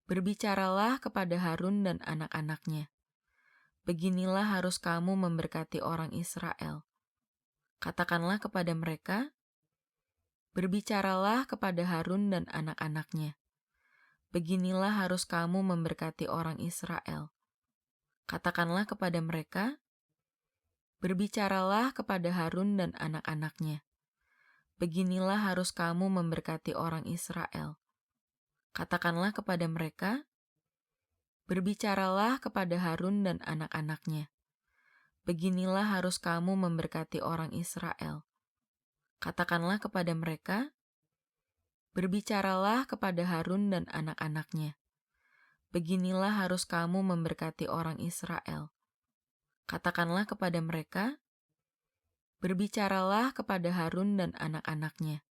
Berbicaralah kepada Harun dan anak-anaknya. Beginilah harus kamu memberkati orang Israel. Katakanlah kepada mereka, berbicaralah kepada Harun dan anak-anaknya. Beginilah harus kamu memberkati orang Israel. Katakanlah kepada mereka, berbicaralah kepada Harun dan anak-anaknya. Beginilah harus kamu memberkati orang Israel. Katakanlah kepada mereka, berbicaralah kepada Harun dan anak-anaknya. Beginilah harus kamu memberkati orang Israel. Katakanlah kepada mereka, berbicaralah kepada Harun dan anak-anaknya. Beginilah harus kamu memberkati orang Israel. Katakanlah kepada mereka, berbicaralah kepada Harun dan anak-anaknya.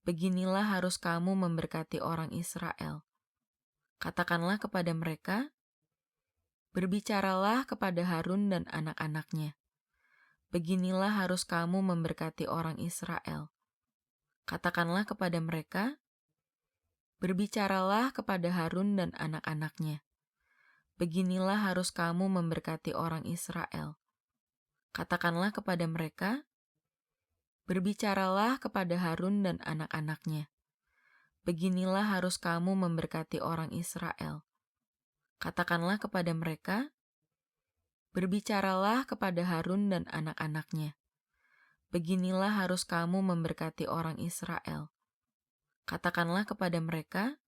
Beginilah harus kamu memberkati orang Israel. Katakanlah kepada mereka, berbicaralah kepada Harun dan anak-anaknya. Beginilah harus kamu memberkati orang Israel. Katakanlah kepada mereka, berbicaralah kepada Harun dan anak-anaknya. Beginilah harus kamu memberkati orang Israel. Katakanlah kepada mereka, berbicaralah kepada Harun dan anak-anaknya. Beginilah harus kamu memberkati orang Israel. Katakanlah kepada mereka, berbicaralah kepada Harun dan anak-anaknya. Beginilah harus kamu memberkati orang Israel. Katakanlah kepada mereka,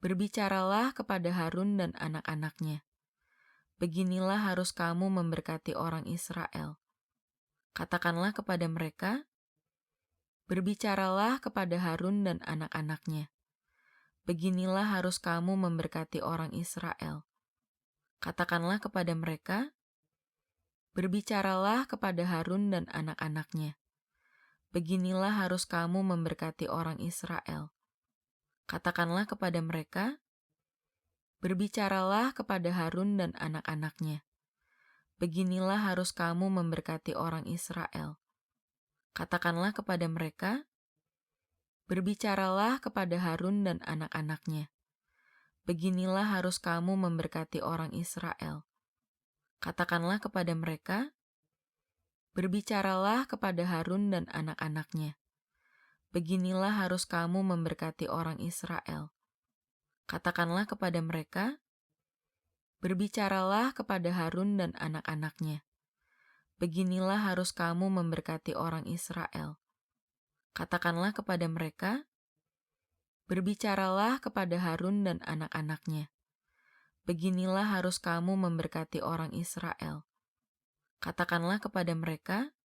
berbicaralah kepada Harun dan anak-anaknya. Beginilah harus kamu memberkati orang Israel. Katakanlah kepada mereka, berbicaralah kepada Harun dan anak-anaknya. Beginilah harus kamu memberkati orang Israel. Katakanlah kepada mereka, berbicaralah kepada Harun dan anak-anaknya. Beginilah harus kamu memberkati orang Israel. Katakanlah kepada mereka, berbicaralah kepada Harun dan anak-anaknya. Beginilah harus kamu memberkati orang Israel. Katakanlah kepada mereka, berbicaralah kepada Harun dan anak-anaknya. Beginilah harus kamu memberkati orang Israel. Katakanlah kepada mereka, berbicaralah kepada Harun dan anak-anaknya. Beginilah harus kamu memberkati orang Israel. Katakanlah kepada mereka, berbicaralah kepada Harun dan anak-anaknya. Beginilah harus kamu memberkati orang Israel. Katakanlah kepada mereka, berbicaralah kepada Harun dan anak-anaknya. Beginilah harus kamu memberkati orang Israel. Katakanlah kepada mereka,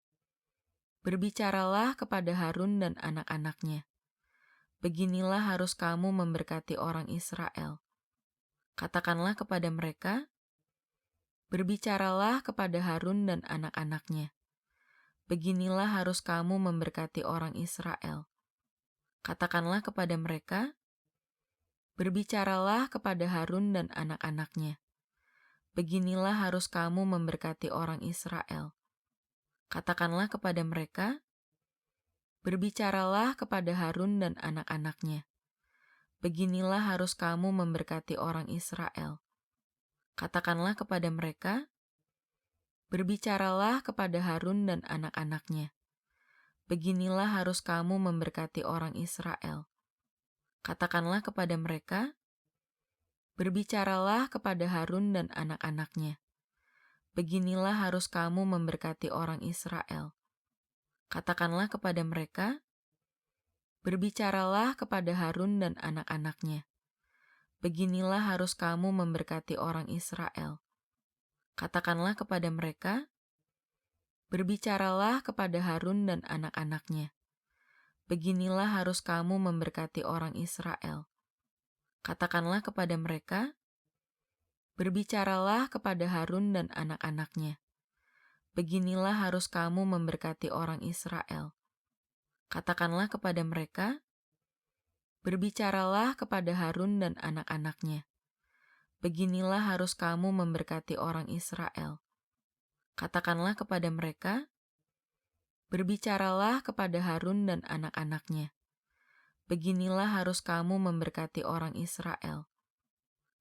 berbicaralah kepada Harun dan anak-anaknya. Beginilah harus kamu memberkati orang Israel. Katakanlah kepada mereka, berbicaralah kepada Harun dan anak-anaknya. Beginilah harus kamu memberkati orang Israel. Katakanlah kepada mereka, berbicaralah kepada Harun dan anak-anaknya. Beginilah harus kamu memberkati orang Israel. Katakanlah kepada mereka, berbicaralah kepada Harun dan anak-anaknya. Beginilah harus kamu memberkati orang Israel. Katakanlah kepada mereka, berbicaralah kepada Harun dan anak-anaknya. Beginilah harus kamu memberkati orang Israel. Katakanlah kepada mereka, berbicaralah kepada Harun dan anak-anaknya. Beginilah harus kamu memberkati orang Israel. Katakanlah kepada mereka, berbicaralah kepada Harun dan anak-anaknya. Beginilah harus kamu memberkati orang Israel. Katakanlah kepada mereka, berbicaralah kepada Harun dan anak-anaknya. Beginilah harus kamu memberkati orang Israel. Katakanlah kepada mereka, berbicaralah kepada Harun dan anak-anaknya. Beginilah harus kamu memberkati orang Israel. Katakanlah kepada mereka, berbicaralah kepada Harun dan anak-anaknya. Beginilah harus kamu memberkati orang Israel. Katakanlah kepada mereka, berbicaralah kepada Harun dan anak-anaknya. Beginilah harus kamu memberkati orang Israel.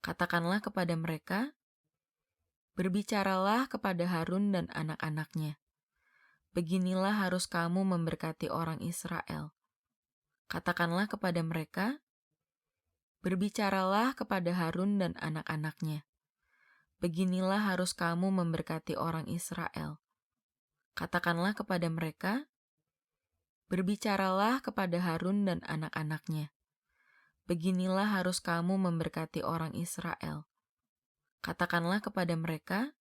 Katakanlah kepada mereka, berbicaralah kepada Harun dan anak-anaknya. Beginilah harus kamu memberkati orang Israel. Katakanlah kepada mereka, berbicaralah kepada Harun dan anak-anaknya. Beginilah harus kamu memberkati orang Israel. Katakanlah kepada mereka, berbicaralah kepada Harun dan anak-anaknya. Beginilah harus kamu memberkati orang Israel. Katakanlah kepada mereka,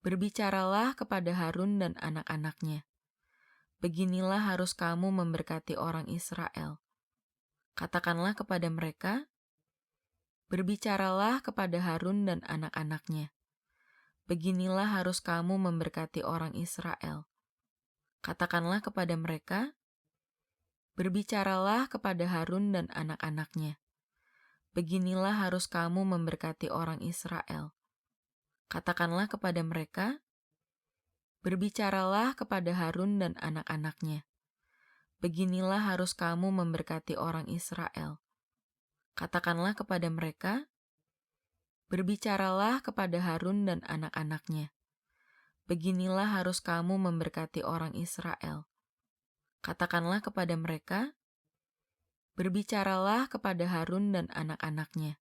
berbicaralah kepada Harun dan anak-anaknya. Beginilah harus kamu memberkati orang Israel. Katakanlah kepada mereka, berbicaralah kepada Harun dan anak-anaknya. Beginilah harus kamu memberkati orang Israel. Katakanlah kepada mereka, berbicaralah kepada Harun dan anak-anaknya. Beginilah harus kamu memberkati orang Israel. Katakanlah kepada mereka, berbicaralah kepada Harun dan anak-anaknya. Beginilah harus kamu memberkati orang Israel. Katakanlah kepada mereka, berbicaralah kepada Harun dan anak-anaknya. Beginilah harus kamu memberkati orang Israel. Katakanlah kepada mereka, berbicaralah kepada Harun dan anak-anaknya.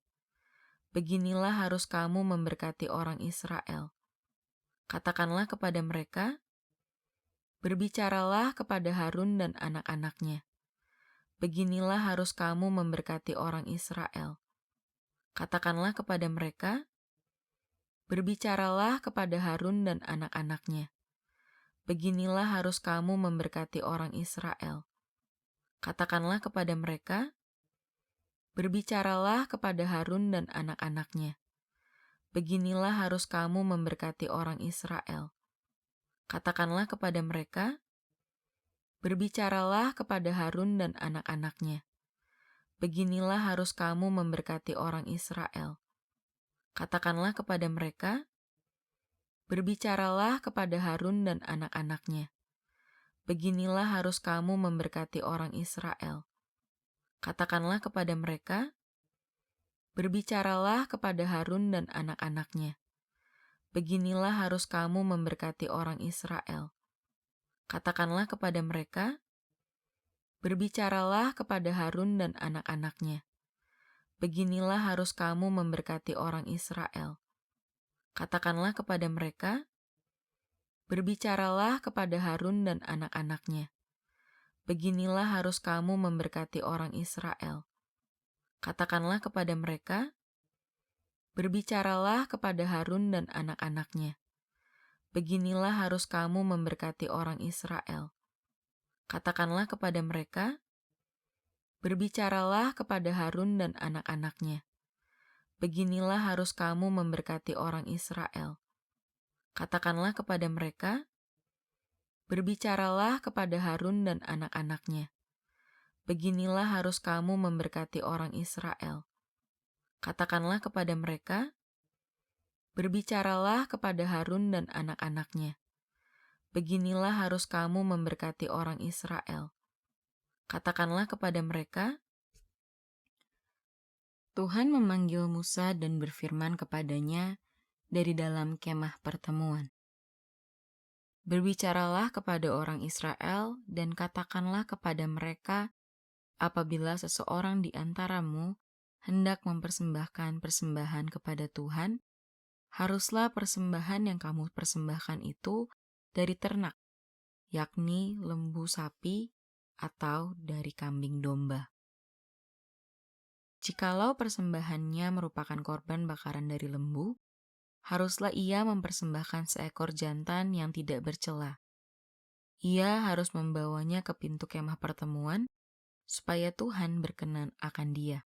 Beginilah harus kamu memberkati orang Israel. Katakanlah kepada mereka, berbicaralah kepada Harun dan anak-anaknya. Beginilah harus kamu memberkati orang Israel. Katakanlah kepada mereka, berbicaralah kepada Harun dan anak-anaknya. Beginilah harus kamu memberkati orang Israel. Katakanlah kepada mereka, berbicaralah kepada Harun dan anak-anaknya. Beginilah harus kamu memberkati orang Israel. Katakanlah kepada mereka, berbicaralah kepada Harun dan anak-anaknya. Beginilah harus kamu memberkati orang Israel. Katakanlah kepada mereka, berbicaralah kepada Harun dan anak-anaknya. Beginilah harus kamu memberkati orang Israel. Katakanlah kepada mereka, berbicaralah kepada Harun dan anak-anaknya. Beginilah harus kamu memberkati orang Israel. Katakanlah kepada mereka, berbicaralah kepada Harun dan anak-anaknya. Beginilah harus kamu memberkati orang Israel. Katakanlah kepada mereka, berbicaralah kepada Harun dan anak-anaknya. Beginilah harus kamu memberkati orang Israel. Katakanlah kepada mereka, berbicaralah kepada Harun dan anak-anaknya. Beginilah harus kamu memberkati orang Israel. Katakanlah kepada mereka, berbicaralah kepada Harun dan anak-anaknya. Beginilah harus kamu memberkati orang Israel. Katakanlah kepada mereka, berbicaralah kepada Harun dan anak-anaknya. Beginilah harus kamu memberkati orang Israel. Katakanlah kepada mereka, berbicaralah kepada Harun dan anak-anaknya. Beginilah harus kamu memberkati orang Israel. Katakanlah kepada mereka, Tuhan memanggil Musa dan berfirman kepadanya dari dalam kemah pertemuan. Berbicaralah kepada orang Israel dan katakanlah kepada mereka, apabila seseorang di antaramu hendak mempersembahkan persembahan kepada Tuhan, haruslah persembahan yang kamu persembahkan itu dari ternak, yakni lembu sapi atau dari kambing domba. Jikalau persembahannya merupakan korban bakaran dari lembu, haruslah ia mempersembahkan seekor jantan yang tidak bercela. Ia harus membawanya ke pintu kemah pertemuan, supaya Tuhan berkenan akan dia.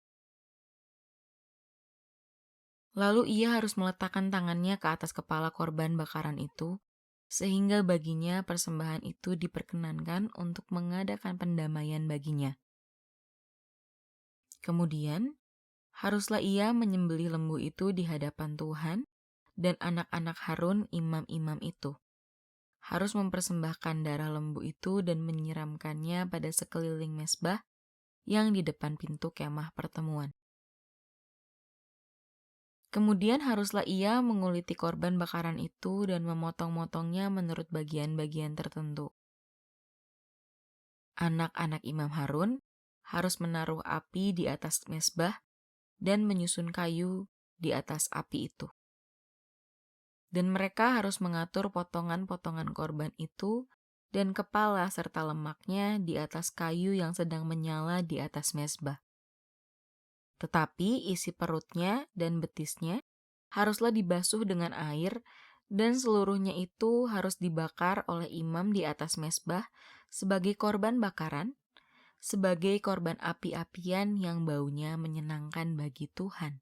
Lalu ia harus meletakkan tangannya ke atas kepala korban bakaran itu, sehingga baginya persembahan itu diperkenankan untuk mengadakan pendamaian baginya. Kemudian, haruslah ia menyembelih lembu itu di hadapan Tuhan, dan anak-anak Harun imam-imam itu harus mempersembahkan darah lembu itu dan menyiramkannya pada sekeliling mezbah yang di depan pintu kemah pertemuan. Kemudian haruslah ia menguliti korban bakaran itu dan memotong-motongnya menurut bagian-bagian tertentu. Anak-anak Imam Harun harus menaruh api di atas mezbah dan menyusun kayu di atas api itu. Dan mereka harus mengatur potongan-potongan korban itu dan kepala serta lemaknya di atas kayu yang sedang menyala di atas mezbah. Tetapi isi perutnya dan betisnya haruslah dibasuh dengan air, dan seluruhnya itu harus dibakar oleh imam di atas mezbah sebagai korban bakaran, sebagai korban api-apian yang baunya menyenangkan bagi Tuhan.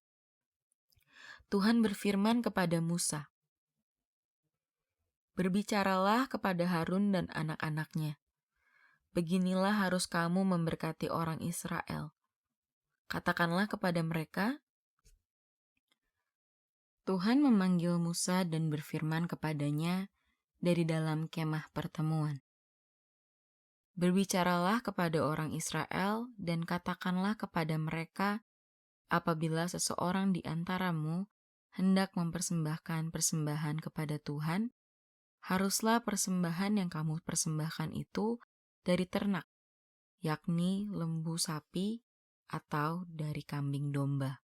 Tuhan berfirman kepada Musa, "Berbicaralah kepada Harun dan anak-anaknya. Beginilah harus kamu memberkati orang Israel. Katakanlah kepada mereka, Tuhan memanggil Musa dan berfirman kepadanya dari dalam kemah pertemuan. Berbicaralah kepada orang Israel dan katakanlah kepada mereka, apabila seseorang di antaramu hendak mempersembahkan persembahan kepada Tuhan, haruslah persembahan yang kamu persembahkan itu dari ternak, yakni lembu sapi atau dari kambing domba.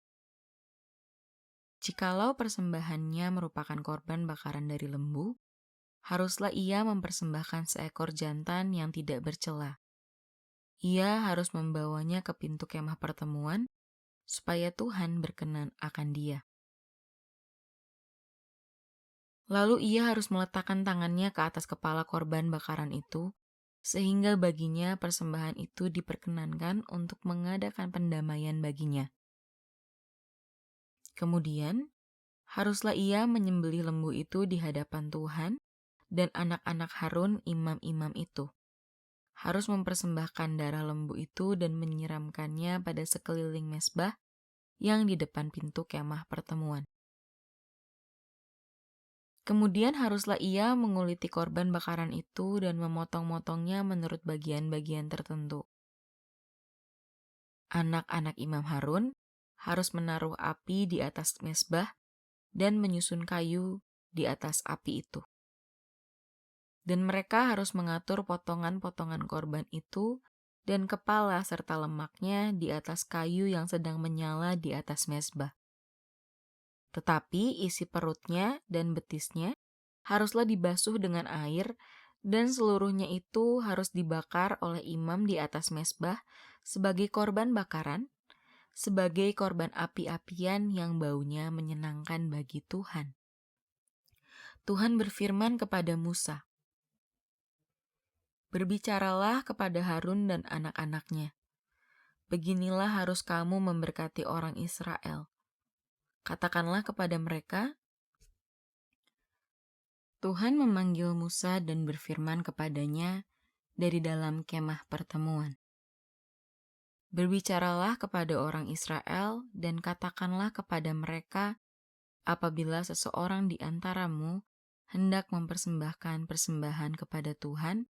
Jikalau persembahannya merupakan korban bakaran dari lembu, haruslah ia mempersembahkan seekor jantan yang tidak bercela. Ia harus membawanya ke pintu kemah pertemuan, supaya Tuhan berkenan akan dia. Lalu ia harus meletakkan tangannya ke atas kepala korban bakaran itu, sehingga baginya persembahan itu diperkenankan untuk mengadakan pendamaian baginya. Kemudian, haruslah ia menyembelih lembu itu di hadapan Tuhan, dan anak-anak Harun imam-imam itu harus mempersembahkan darah lembu itu dan menyiramkannya pada sekeliling mezbah yang di depan pintu kemah pertemuan. Kemudian haruslah ia menguliti korban bakaran itu dan memotong-motongnya menurut bagian-bagian tertentu. Anak-anak Imam Harun harus menaruh api di atas mezbah dan menyusun kayu di atas api itu. Dan mereka harus mengatur potongan-potongan korban itu dan kepala serta lemaknya di atas kayu yang sedang menyala di atas mezbah. Tetapi isi perutnya dan betisnya haruslah dibasuh dengan air, dan seluruhnya itu harus dibakar oleh imam di atas mezbah sebagai korban bakaran, sebagai korban api-apian yang baunya menyenangkan bagi Tuhan. Tuhan berfirman kepada Musa, "Berbicaralah kepada Harun dan anak-anaknya. Beginilah harus kamu memberkati orang Israel. Katakanlah kepada mereka, Tuhan memanggil Musa dan berfirman kepadanya dari dalam kemah pertemuan. Berbicaralah kepada orang Israel dan katakanlah kepada mereka, apabila seseorang di antaramu hendak mempersembahkan persembahan kepada Tuhan,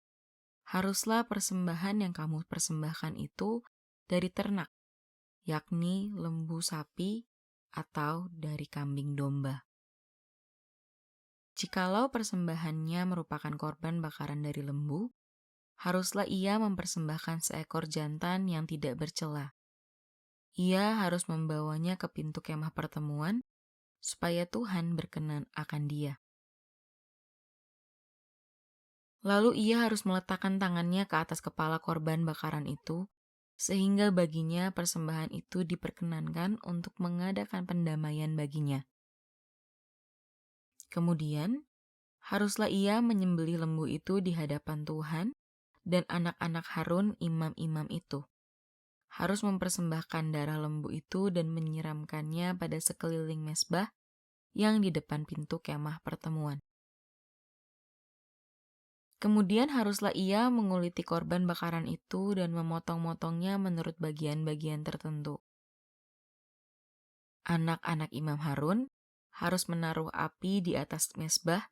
haruslah persembahan yang kamu persembahkan itu dari ternak, yakni lembu sapi atau dari kambing domba. Jikalau persembahannya merupakan korban bakaran dari lembu, haruslah ia mempersembahkan seekor jantan yang tidak bercela. Ia harus membawanya ke pintu kemah pertemuan, supaya Tuhan berkenan akan dia. Lalu ia harus meletakkan tangannya ke atas kepala korban bakaran itu, sehingga baginya persembahan itu diperkenankan untuk mengadakan pendamaian baginya. Kemudian, haruslah ia menyembelih lembu itu di hadapan Tuhan, dan anak-anak Harun imam-imam itu harus mempersembahkan darah lembu itu dan menyiramkannya pada sekeliling mezbah yang di depan pintu kemah pertemuan. Kemudian haruslah ia menguliti korban bakaran itu dan memotong-motongnya menurut bagian-bagian tertentu. Anak-anak Imam Harun harus menaruh api di atas mezbah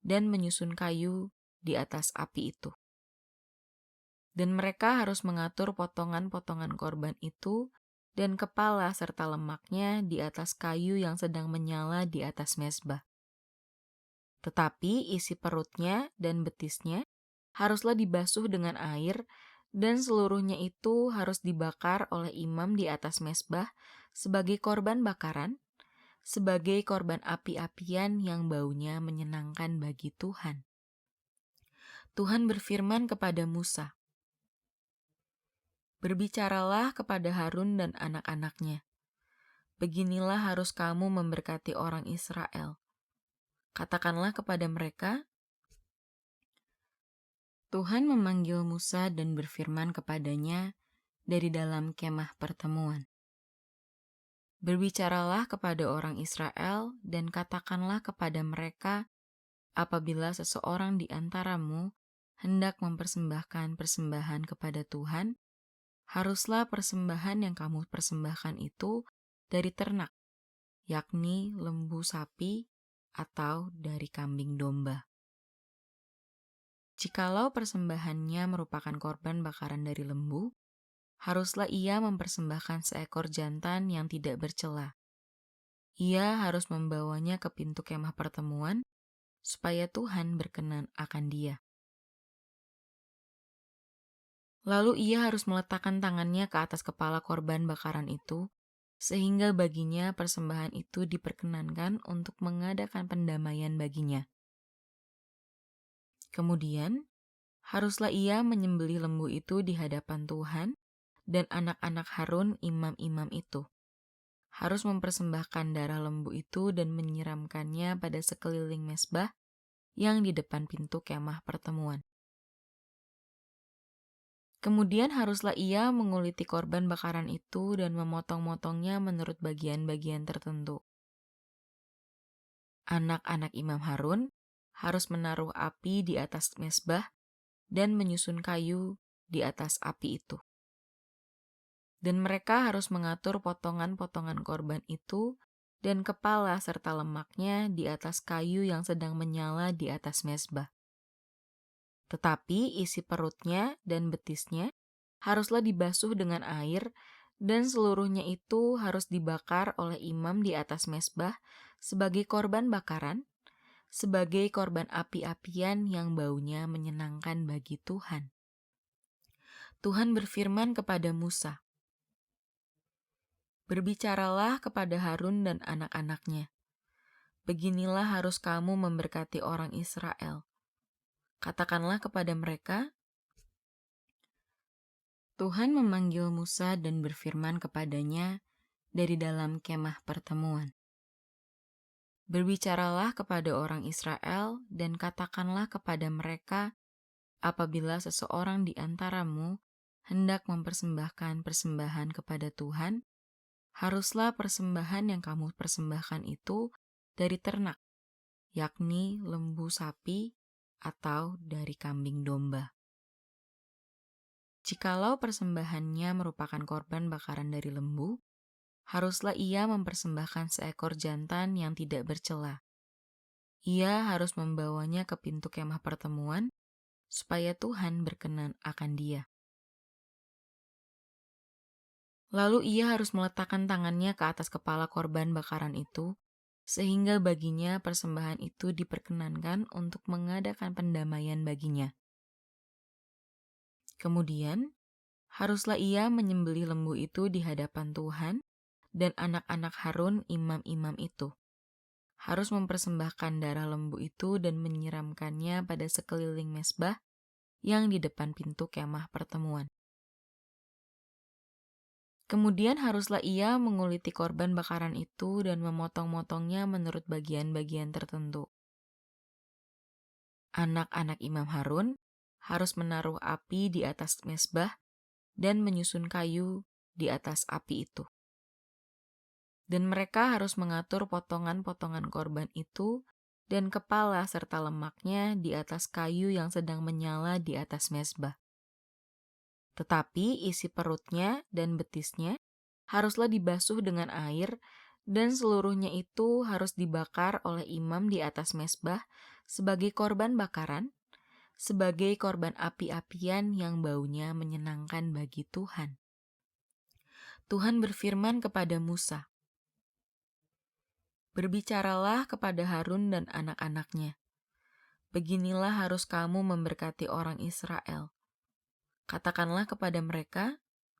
dan menyusun kayu di atas api itu. Dan mereka harus mengatur potongan-potongan korban itu dan kepala serta lemaknya di atas kayu yang sedang menyala di atas mezbah. Tetapi isi perutnya dan betisnya haruslah dibasuh dengan air, dan seluruhnya itu harus dibakar oleh imam di atas mezbah sebagai korban bakaran, sebagai korban api-apian yang baunya menyenangkan bagi Tuhan. Tuhan berfirman kepada Musa, "Berbicaralah kepada Harun dan anak-anaknya. Beginilah harus kamu memberkati orang Israel. Katakanlah kepada mereka, Tuhan memanggil Musa dan berfirman kepadanya dari dalam kemah pertemuan. Berbicaralah kepada orang Israel dan katakanlah kepada mereka, apabila seseorang di antaramu hendak mempersembahkan persembahan kepada Tuhan, haruslah persembahan yang kamu persembahkan itu dari ternak, yakni lembu sapi atau dari kambing domba. Jikalau persembahannya merupakan korban bakaran dari lembu, haruslah ia mempersembahkan seekor jantan yang tidak bercela. Ia harus membawanya ke pintu kemah pertemuan, supaya Tuhan berkenan akan dia. Lalu ia harus meletakkan tangannya ke atas kepala korban bakaran itu, sehingga baginya persembahan itu diperkenankan untuk mengadakan pendamaian baginya. Kemudian, haruslah ia menyembelih lembu itu di hadapan Tuhan, dan anak-anak Harun imam-imam itu harus mempersembahkan darah lembu itu dan menyiramkannya pada sekeliling mezbah yang di depan pintu kemah pertemuan. Kemudian haruslah ia menguliti korban bakaran itu dan memotong-motongnya menurut bagian-bagian tertentu. Anak-anak Imam Harun harus menaruh api di atas mezbah dan menyusun kayu di atas api itu. Dan mereka harus mengatur potongan-potongan korban itu dan kepala serta lemaknya di atas kayu yang sedang menyala di atas mezbah. Tetapi isi perutnya dan betisnya haruslah dibasuh dengan air, dan seluruhnya itu harus dibakar oleh imam di atas mezbah sebagai korban bakaran, sebagai korban api-apian yang baunya menyenangkan bagi Tuhan. Tuhan berfirman kepada Musa, "Berbicaralah kepada Harun dan anak-anaknya. Beginilah harus kamu memberkati orang Israel. Katakanlah kepada mereka, Tuhan memanggil Musa dan berfirman kepadanya dari dalam kemah pertemuan. Berbicaralah kepada orang Israel dan katakanlah kepada mereka, apabila seseorang di antaramu hendak mempersembahkan persembahan kepada Tuhan, haruslah persembahan yang kamu persembahkan itu dari ternak, yakni lembu sapi atau dari kambing domba. Jikalau persembahannya merupakan korban bakaran dari lembu, haruslah ia mempersembahkan seekor jantan yang tidak bercela. Ia harus membawanya ke pintu kemah pertemuan, supaya Tuhan berkenan akan dia. Lalu ia harus meletakkan tangannya ke atas kepala korban bakaran itu, sehingga baginya persembahan itu diperkenankan untuk mengadakan pendamaian baginya. Kemudian, haruslah ia menyembelih lembu itu di hadapan Tuhan, dan anak-anak Harun imam-imam itu harus mempersembahkan darah lembu itu dan menyiramkannya pada sekeliling mezbah yang di depan pintu kemah pertemuan. Kemudian haruslah ia menguliti korban bakaran itu dan memotong-motongnya menurut bagian-bagian tertentu. Anak-anak Imam Harun harus menaruh api di atas mezbah dan menyusun kayu di atas api itu. Dan mereka harus mengatur potongan-potongan korban itu dan kepala serta lemaknya di atas kayu yang sedang menyala di atas mezbah. Tetapi isi perutnya dan betisnya haruslah dibasuh dengan air, dan seluruhnya itu harus dibakar oleh imam di atas mezbah sebagai korban bakaran, sebagai korban api-apian yang baunya menyenangkan bagi Tuhan. Tuhan berfirman kepada Musa, "Berbicaralah kepada Harun dan anak-anaknya. Beginilah harus kamu memberkati orang Israel. Katakanlah kepada mereka,